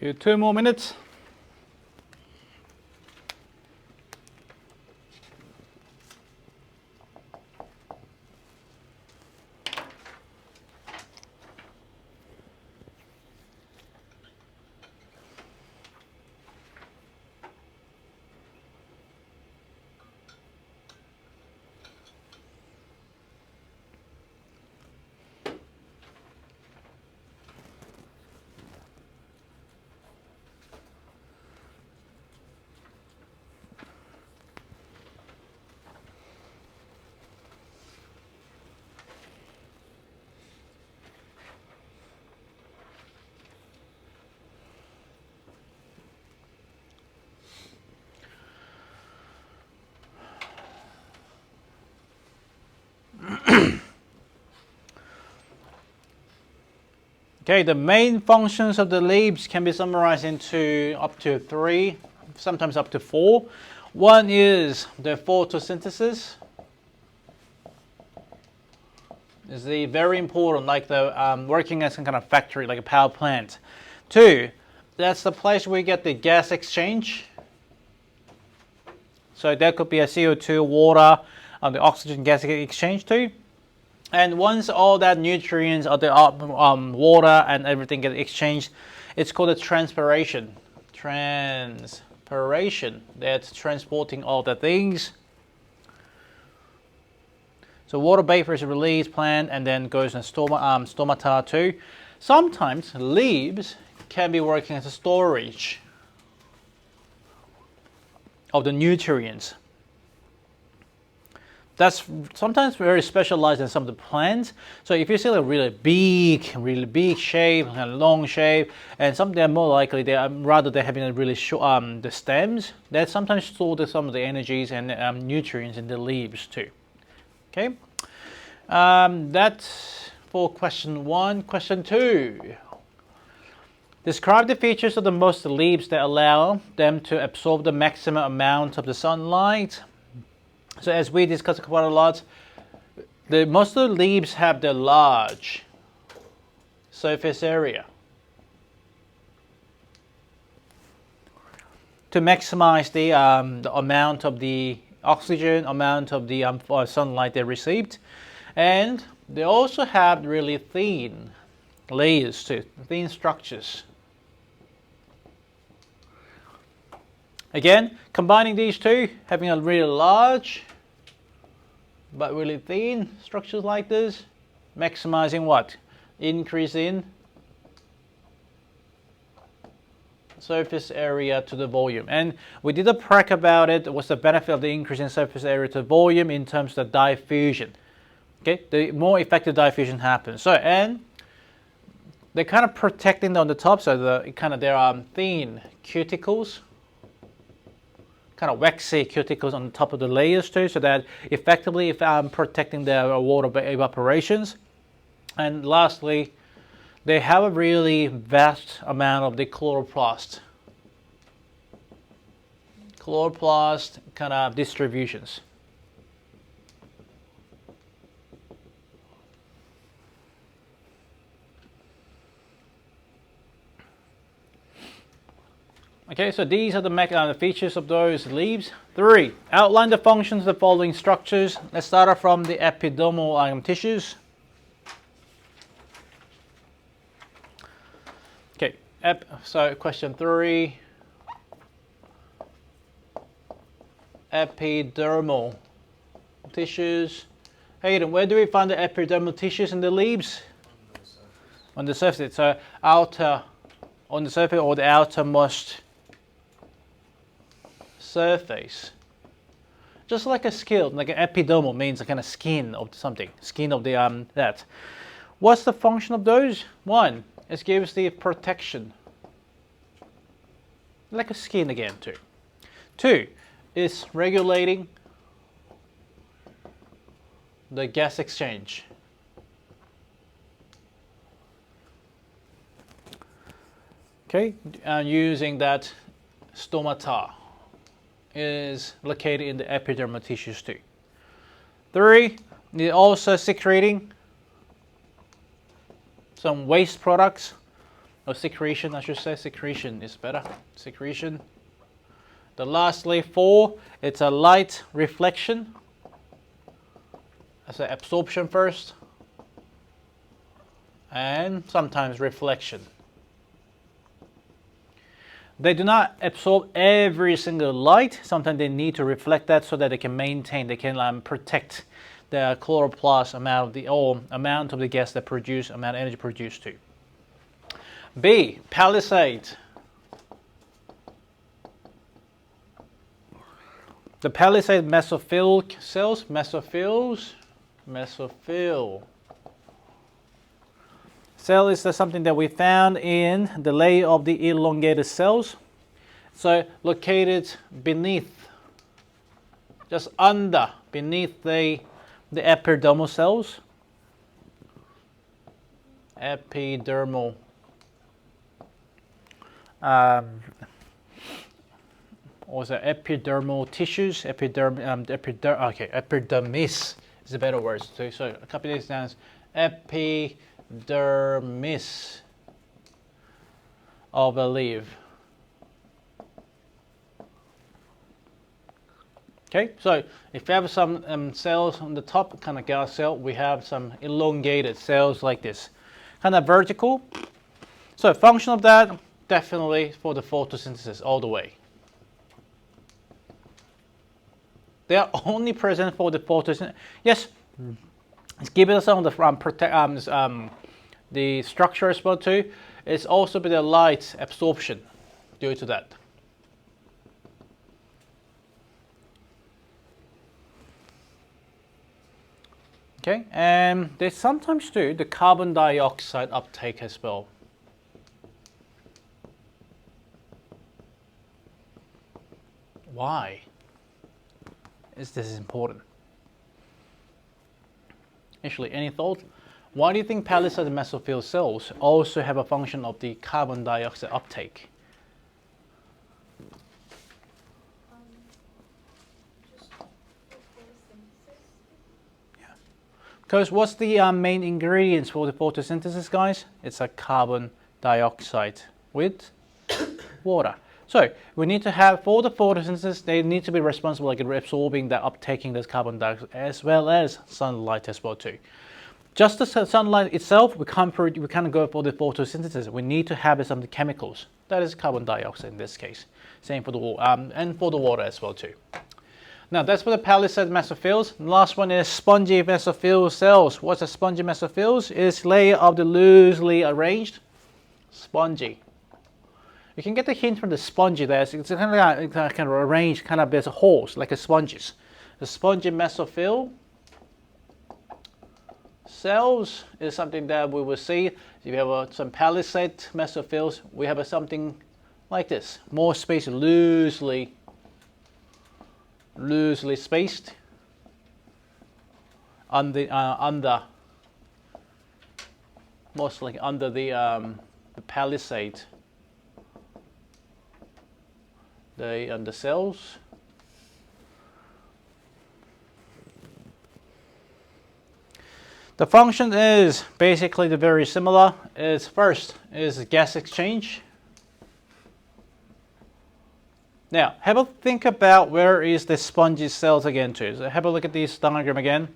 you 2 more minutes. Okay, the main functions of the leaves can be summarized into up to 3, sometimes up to 4. One is the photosynthesis. Is the very important, like the working as some kind of factory, like a power plant. 2, that's the place where you get the gas exchange. So that could be a CO2, water, the oxygen gas exchange too. And once all that nutrients of the water and everything get exchanged, it's called a transpiration. Transpiration. That's transporting all the things. So water vapor is released, plant, and then goes in stomata too. Sometimes leaves can be working as a storage of the nutrients. That's sometimes very specialized in some of the plants. So if you see a really big shape, kind of long shape, and some they're more likely rather than having a really short the stems, that sometimes store some of the energies and nutrients in the leaves too. Okay, that's for question 1. Question 2. Describe the features of the most leaves that allow them to absorb the maximum amount of the sunlight. So as we discussed quite a lot, most of the leaves have the large surface area. To maximize the amount of the oxygen, amount of the sunlight they received. And they also have really thin layers too, thin structures. Again, combining these two, having a really large but really thin structures like this, maximizing what? Increase in surface area to the volume. And we did a prac about it. What's the benefit of the increase in surface area to volume in terms of diffusion? Okay, the more effective diffusion happens. So, and they're kind of protecting on the top, so there are thin cuticles, kind of waxy cuticles on the top of the layers too, so that effectively protecting the water evaporations. And lastly, they have a really vast amount of the chloroplast kind of distributions. Okay, so these are the features of those leaves. 3, outline the functions of the following structures. Let's start off from the epidermal tissues. Okay, so question 3. Epidermal tissues. Hayden, where do we find the epidermal tissues in the leaves? On the surface. So on the surface or the outermost surface. Just like a skin, like an epidermal means a kind of skin of something, skin of the that. What's the function of those? 1, it gives the protection, like a skin again too. 2, is regulating the gas exchange. Okay, using that stomata is located in the epidermal tissues too. 3, they're also secreting some waste products or secretion, I should say. Secretion is better. Secretion. The lastly, 4, it's a light reflection. That's an absorption first, and sometimes reflection. They do not absorb every single light. Sometimes they need to reflect that so that they can maintain, they can protect the chloroplast amount of the amount of the gas that produce, amount of energy produced too. B, palisade. The palisade mesophyll cells, mesophyll cell is something that we found in the layer of the elongated cells. So located beneath, just under, beneath the epidermal cells. Epidermal. Also epidermal tissues, epidermis is a better word too. So a couple of these down, epidermis of a leaf. Okay, so if you have some cells on the top, kind of gas cell, we have some elongated cells like this, kind of vertical. So function of that, definitely for the photosynthesis all the way. They are only present for the photosynthesis. Yes, it's given some of the structure as well too. It's also been a light absorption due to that. Okay, and they sometimes do the carbon dioxide uptake as well. Why is this important? Actually, any thought? Why do you think palisade mesophyll cells also have a function of the carbon dioxide uptake? Just for photosynthesis. Because what's the main ingredients for the photosynthesis, guys? It's a carbon dioxide with water. So we need to have, for the photosynthesis, they need to be responsible like absorbing that, uptaking this carbon dioxide, as well as sunlight as well too. Just the sunlight itself, we can't go for the photosynthesis. We need to have some chemicals. That is carbon dioxide in this case. Same for the water, and for the water as well too. Now that's for the palisade mesophills. The last one is spongy mesophyll cells. What's a spongy mesophills? It's layer of the loosely arranged spongy. You can get the hint from the spongy there. It's kind of arranged, kind of there's holes like a sponges. The spongy mesophyll cells is something that we will see. If you have some palisade mesophills, we have something like this, more space, loosely spaced under mostly under the palisade. The cells. The function is basically very similar. Is first is gas exchange. Now have a think about where is the spongy cells again too. So have a look at this diagram again.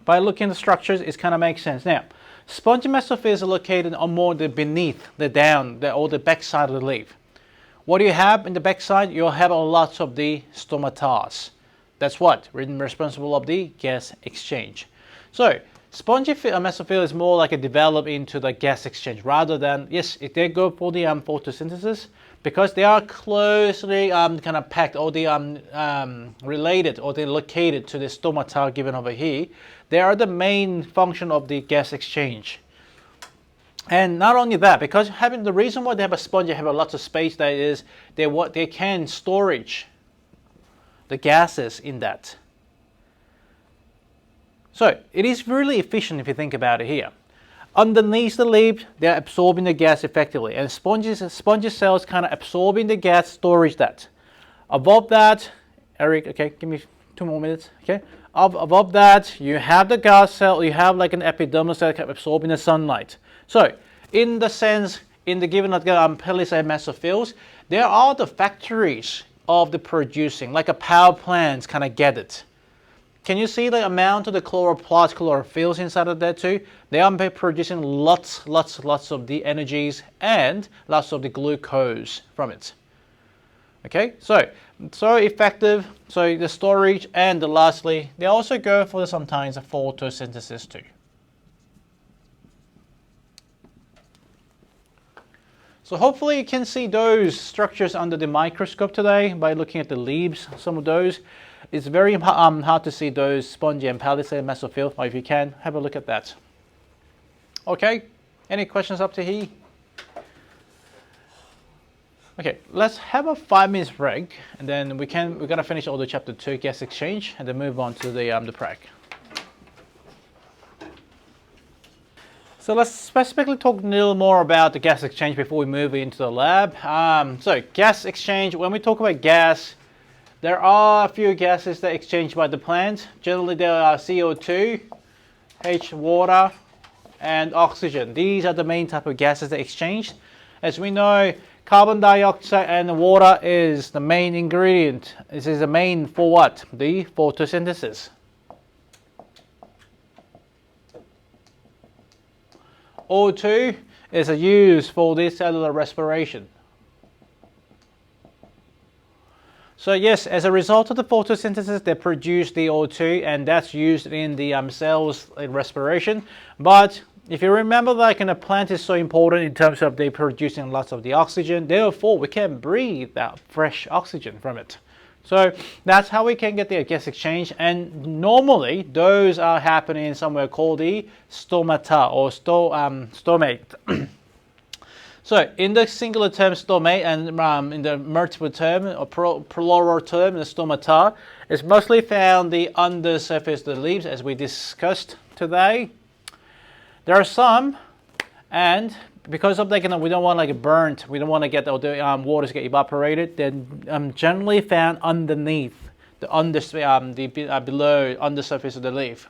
By looking at the structures, it kind of makes sense. Now, spongy mesophills are located on more the beneath, the down, or the back side of the leaf. What do you have in the backside? You'll have a lot of the stomatase. That's what responsible of the gas exchange. So spongy mesophyll is more like a develop into the gas exchange rather than, yes, if they go for the photosynthesis, because they are closely kind of packed, or they related, or they're located to the stomata given over here. They are the main function of the gas exchange. And not only that, because having the reason why they have a sponge, they have a lot of space, that is they can storage the gases in that. So it is really efficient if you think about it here. Underneath the leaf, they're absorbing the gas effectively, and spongy cells kind of absorbing the gas, storage that. Above that, Eric, okay, give me 2 more minutes, okay. Above that, you have the gas cell, you have like an epidermal cell absorbing the sunlight. So in the sense, in the given palisade mesophyles, there are the factories of the producing, like a power plants kind of get it. Can you see the amount of the chloroplasts, chlorophylls inside of there too? They are producing lots of the energies and lots of the glucose from it. Okay, so effective, so the storage, and lastly, they also go for sometimes a photosynthesis too. So hopefully you can see those structures under the microscope today by looking at the leaves, some of those. It's very hard to see those spongy and palisade mesophyll, but if you can, have a look at that. Okay, any questions up to here? Okay, let's have a 5 minutes break, and then we're gonna finish all the chapter 2 gas exchange, and then move on to the prac. So let's specifically talk a little more about the gas exchange before we move into the lab. So gas exchange, when we talk about gas, there are a few gases that are exchanged by the plant. Generally there are CO2, H water, and oxygen. These are the main type of gases that are exchanged. As we know, carbon dioxide and water is the main ingredient. This is the main for what? The photosynthesis. O2 is used for the cellular respiration. So yes, as a result of the photosynthesis, they produce the O2, and that's used in the cells in respiration. But if you remember, like in a plant is so important in terms of they producing lots of the oxygen, therefore we can breathe that fresh oxygen from it. So that's how we can get the gas exchange, and normally those are happening in somewhere called the stomata or stomate. So in the singular term stomate, and in the multiple term or plural term, the stomata is mostly found the undersurface of the leaves, as we discussed today. There are some, and because of we don't want like burnt, we don't want to get the waters get evaporated, then generally found underneath the below undersurface of the leaf.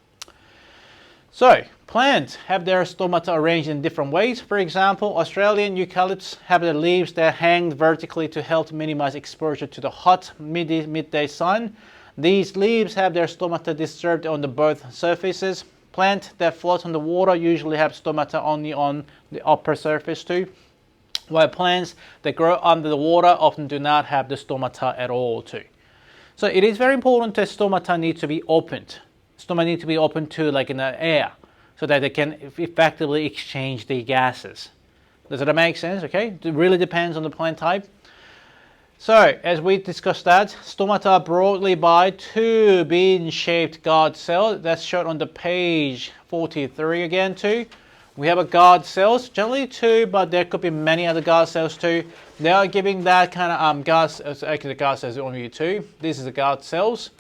So plants have their stomata arranged in different ways. For example, Australian eucalypts have their leaves that hang vertically to help minimize exposure to the hot midday sun. These leaves have their stomata disturbed on the both surfaces. Plants that float on the water usually have stomata only on the upper surface too, while plants that grow under the water often do not have the stomata at all too. So it is very important that stomata need to be opened. Stomata need to be open to like in the air, so that they can effectively exchange the gases. Does that make sense? Okay, it really depends on the plant type. So as we discussed that, stomata are broadly by two bean-shaped guard cells. That's shown on the page 43 again too. We have a guard cells, generally two, but there could be many other guard cells too. They are giving that kind of guard, actually the guard cells are only two. This is the guard cells.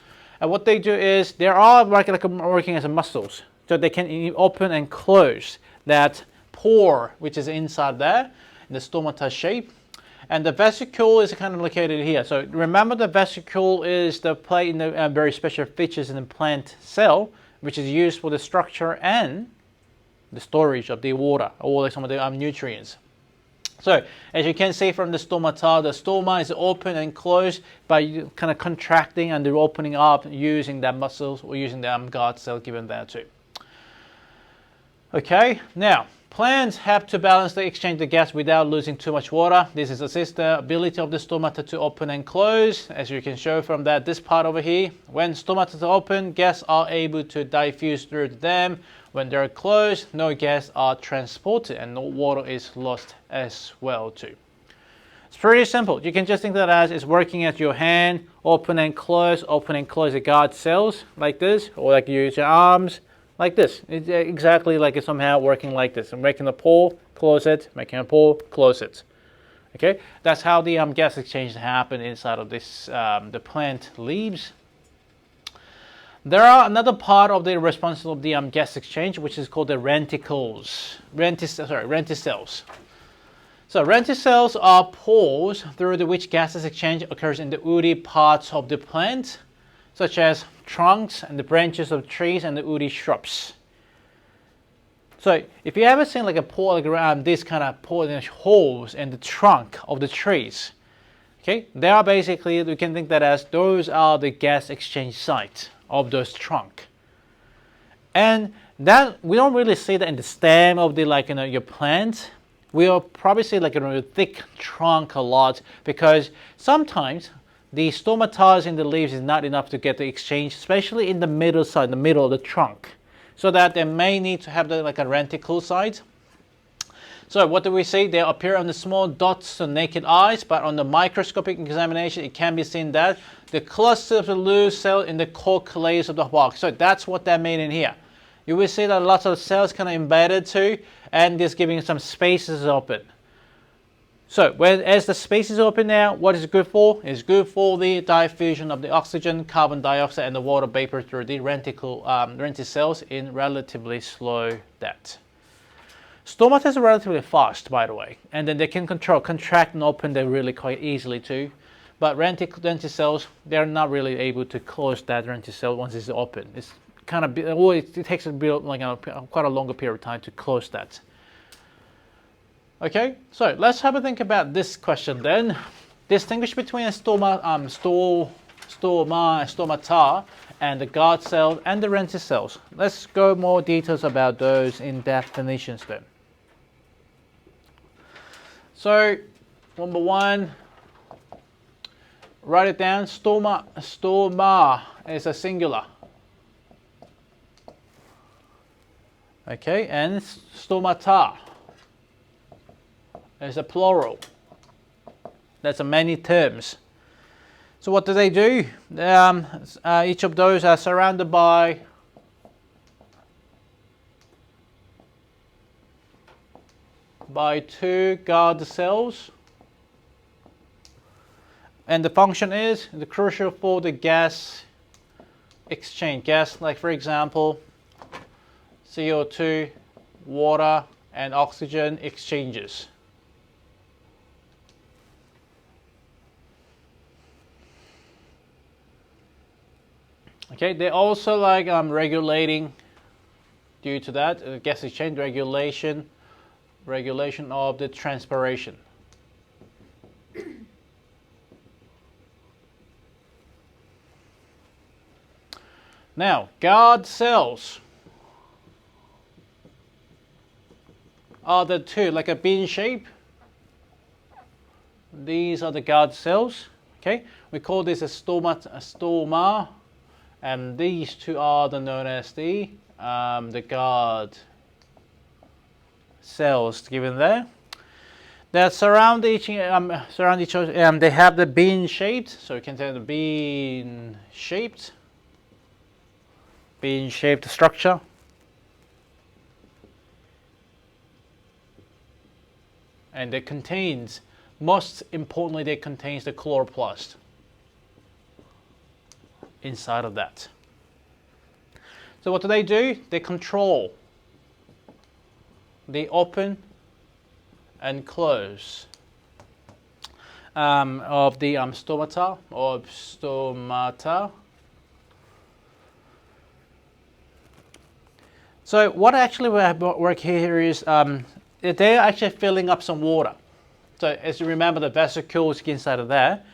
And what they do is, they are working as muscles. So they can open and close that pore, which is inside there, in the stomata shape. And the vesicule is kind of located here. So remember, the vesicule is the plate in the very special features in the plant cell, which is used for the structure and the storage of the water, or some of the nutrients. So as you can see from the stomata, the stoma is open and closed by kind of contracting and opening up using the muscles or using the guard cell given there too. Okay, now plants have to balance the exchange of gas without losing too much water. This is assist the ability of the stomata to open and close, as you can show from this part over here. When stomata are open, gas are able to diffuse through them. When they're closed, no gas are transported and no water is lost as well too. It's pretty simple. You can just think that as it's working at your hand, open and close the guard cells like this, or like you use your arms like this. It's exactly like it's somehow working like this. I'm making a pull, close it, making a pull, close it. Okay, that's how the gas exchange happen inside of this the plant leaves. There are another part of the responsible of the gas exchange, which is called the renticles. Renticels. So renticels are pores through which gases exchange occurs in the woody parts of the plant, such as trunks and the branches of trees and the woody shrubs. So if you ever seen like a pore, like around this kind of pore holes in the trunk of the trees, okay, they are basically, we can think that as those are the gas exchange sites of those trunk. And that we don't really see that in the stem of the your plant. We'll probably see like a thick trunk a lot, because sometimes the stomata in the leaves is not enough to get the exchange, especially in the middle side, the middle of the trunk, so that they may need to have the like a reticle side. So what do we see? They appear on the small dots to naked eyes, but on the microscopic examination, it can be seen that the cluster of the loose cell in the cork layers of the bark. So that's what that means in here. You will see that lots of cells kind of embedded too, and this giving some spaces open. So as the space is open now, what is it good for? It's good for the diffusion of the oxygen, carbon dioxide, and the water vapor through the reticle cells in relatively slow depth. Stomata is relatively fast, by the way, and then they can contract and open them really quite easily too. But reticle cells, they're not really able to close that reticle cell once it's open. It's kind of, it takes a bit quite a longer period of time to close that. Okay, so let's have a think about this question then. Distinguish between a stomata and the guard cells and the reticle cells. Let's go more details about those in definitions then. So, number one, write it down. Stoma is a singular. Okay, and stomata is a plural. That's a many terms. So what do? Each of those are surrounded by two guard cells, and the function is the crucial for the gas exchange. Gas, like for example, CO2, water, and oxygen exchanges. Okay, they're also regulating, due to that gas exchange regulation of the transpiration. Now, guard cells are the two, like a bean shape. These are the guard cells. Okay, we call this a stoma, and these two are known as the guard cells given there. That surround each other. They have the bean shaped, so you can tell the bean shaped structure. And it contains, most importantly, they contains the chloroplast inside of that. So what do? They control the open and close of the stomata or stomata. So what actually we have work here is they're actually filling up some water. So as you remember, the vesicles inside of there.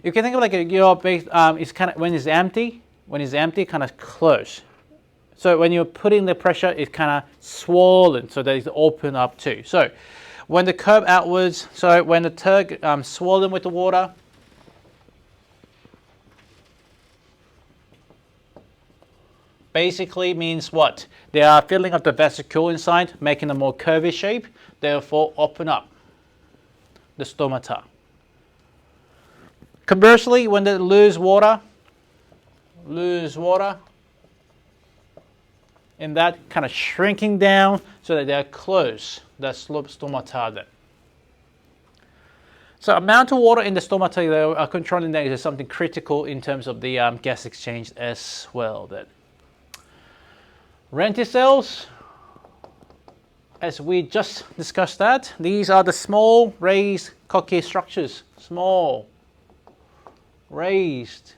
You can think of it's kind of when it's empty, kind of close. So when you're putting the pressure, it's kind of swollen, so that it's open up too. So when the curve outwards, so when the turd swollen with the water, basically means what? They are filling up the vesicle inside, making a more curvy shape, therefore open up the stomata. Conversely, when they lose water, in that kind of shrinking down so that they are close, that stomata then. So amount of water in the stomata they are controlling that is something critical in terms of the gas exchange as well then. Reticells, as we just discussed that, these are the small raised cocky structures. Small, raised,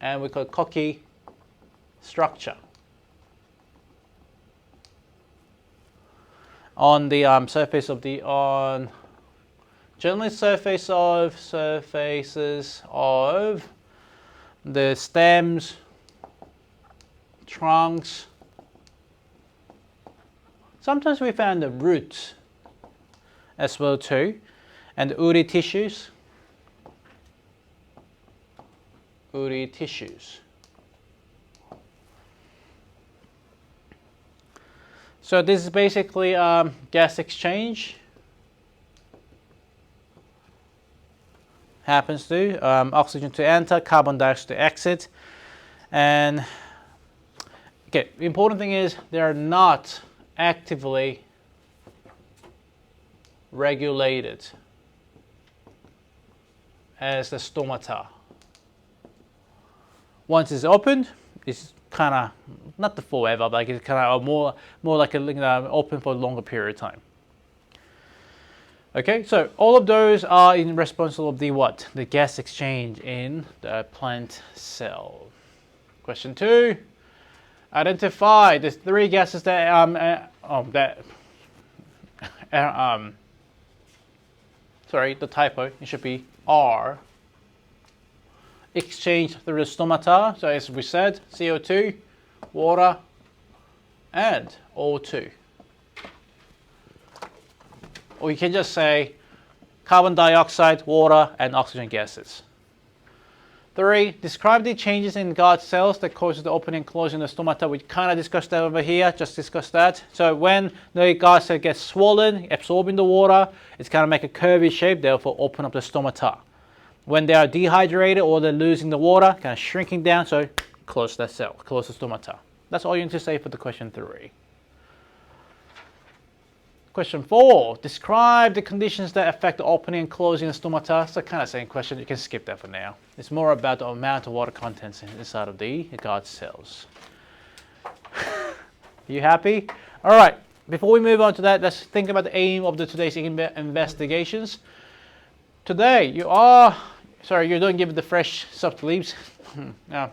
and we call it cocky structure. on the surface of the generally surfaces of the stems, trunks. Sometimes we found the roots as well too, and the woody tissues. Woody tissues. So this is basically gas exchange. Happens to oxygen to enter, carbon dioxide to exit, and okay. The important thing is they are not actively regulated as the stomata. Once it's opened, it's kind of not the forever, but like it's kind of more like open for a longer period of time. Okay, so all of those are in responsible of the what? The gas exchange in the plant cell. Question 2. Identify the 3 gases that sorry, the typo. It should be are exchanged through the stomata. So as we said, CO2, water, and O2. Or you can just say carbon dioxide, water, and oxygen gases. 3. Describe the changes in guard cells that causes the opening and closing of the stomata. We kind of discussed that over here, just discussed that. So when the guard cell gets swollen, absorbing the water, it's going to make a curvy shape, therefore open up the stomata. When they are dehydrated or they're losing the water, kind of shrinking down, so close that cell, close the stomata. That's all you need to say for the question 3. Question 4, describe the conditions that affect the opening and closing of stomata. It's the kind of same question, you can skip that for now. It's more about the amount of water contents inside of the guard cells. You happy? All right, before we move on to that, let's think about the aim of today's investigations. Today, you don't give it the fresh soft leaves. Now,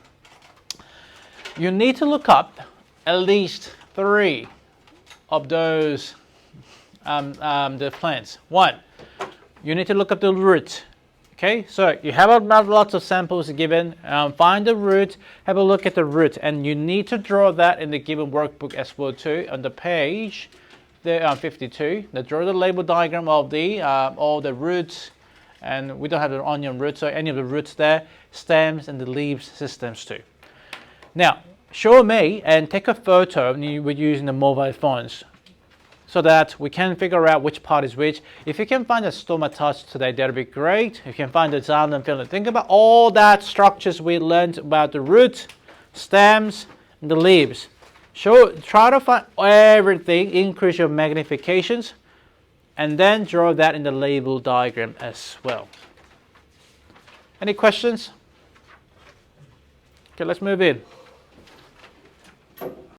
you need to look up at least 3 of those the plants. 1, you need to look up the root. Okay, so you have lots of samples given. Find the root, have a look at the root, and you need to draw that in the given workbook as well too. On the page, 52, draw the label diagram of the all the roots, and we don't have the onion roots, so any of the roots there, stems, and the leaves systems too. Now, show me and take a photo with using the mobile phones, so that we can figure out which part is which. If you can find the stomata today, that'll be great. If you can find the xylem and phylum, think about all that structures we learned about the root, stems, and the leaves. Try to find everything, increase your magnifications, and then draw that in the label diagram as well. Any questions? Okay, let's move in.